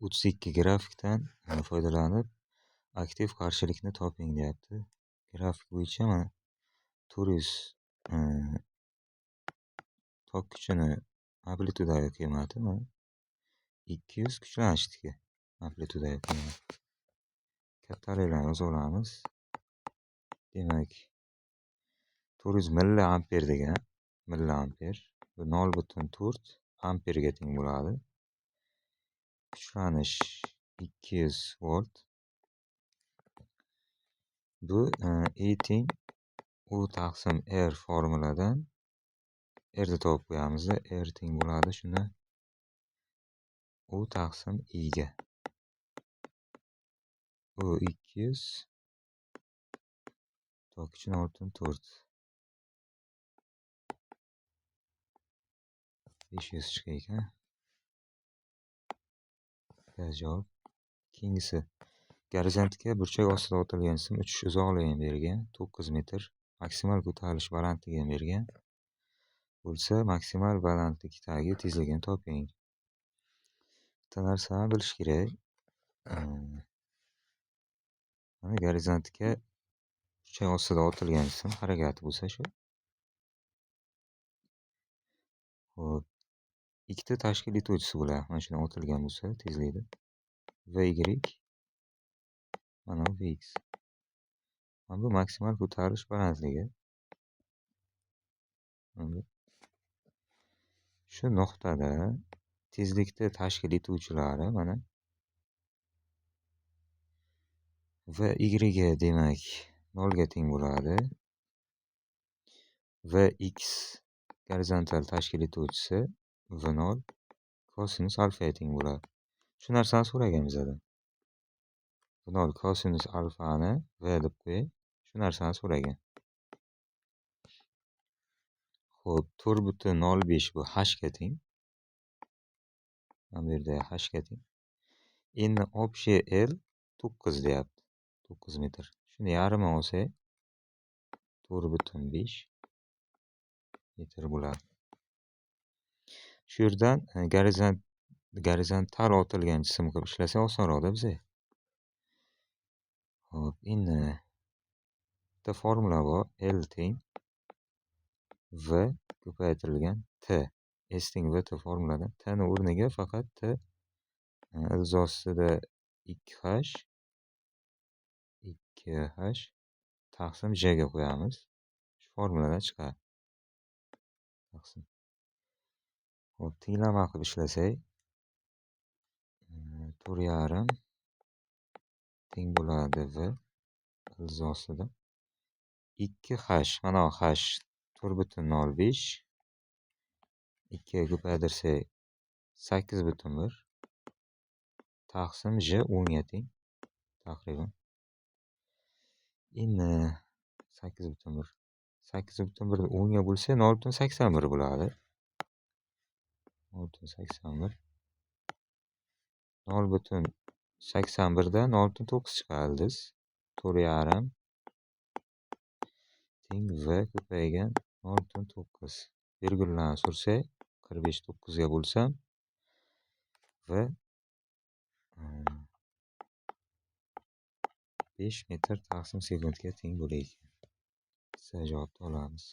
302 grafikdan foydalanib aktiv qarshilikni toping deyapti. Grafik bo'yicha mana 400 tok kuchini amplitudaga qiymati mana 200 kuchlanishdiki amplitudaga qiymati. Kattaliklarni yozib olamiz. Demak 400 milliamper degan milliamper bu 0.4 amperga teng bo'ladi. Kuchlanish 200 volt. Bu E teng U taqsim R formuladan R ni topib qo'yamiz. R teng bo'ladi shuni U taqsim I ga. U 200 tok kuchi 0.4 500 chiqar ekan. Javob. Keyingisi gorizontiga burchak ostida otilgan sim uchish uzoqligi bergan 9 metr, maksimal ko'tarilish balandligi bergan bo'lsa, maksimal balandlikdagi tezligini toping. Bitta narsani bilish kerak. Mana gorizontiga burchak ostida otilgan sim harakati bo'lsa shu. Xo'p, ikkita tashkil etuvchisi bo'ladi. Mana shunday otilgan bo'lsa tezlikda VY mana bu Vx. Mana bu maksimal ko'tarilish balandligi. Shu nuqtada tezlikni tashkil etuvchilari mana VY demak 0 ga teng bo'ladi. Vx gorizontal tashkil etuvchisi V0 kosinus alfa teng bo'ladi. Shu narsani so'ragan bizdan. V0 kosinus alfani V deb qo'yay. Shu narsani so'ragan. Xo'p, 4.05 bu h ga teng. Mana bu yerda h ga teng. Endi общий L 9 deyapti. 9 metr. Shuni yarmi olsak 4.5 metr bo'ladi. Shu yerdan gorizontal otilgan jism qilib ishlasak osonroqda bizga. Xo'p, endi bitta formula bor. L teng V ko'paytirilgan T. S teng V T formuladan T ni o'rniga faqat T ilzosida 2H taqsim J ga qo'yamiz. Shu formuladan chiqadi. Taqsim. Xo'p, tenglama qilib ishlasak 4,5 teng bo'ladi V ilzosida 2H. Mana bu H 4.05 2 ga ko'paytirsak 8.1 taqsim J 10 ga teng taqriban. Endi 8.1 8.1 ni 10 ga bo'lsa 0.81 bo'ladi. 0.81 0.81 dan 0.9 chiqardi. 4,5 teng V ko'paygan 0.9. Virgulani sursak 45.9 ga bo'lsam V 5 metr taqsim sekundga teng bo'lar ekan. Biz javobni olamiz.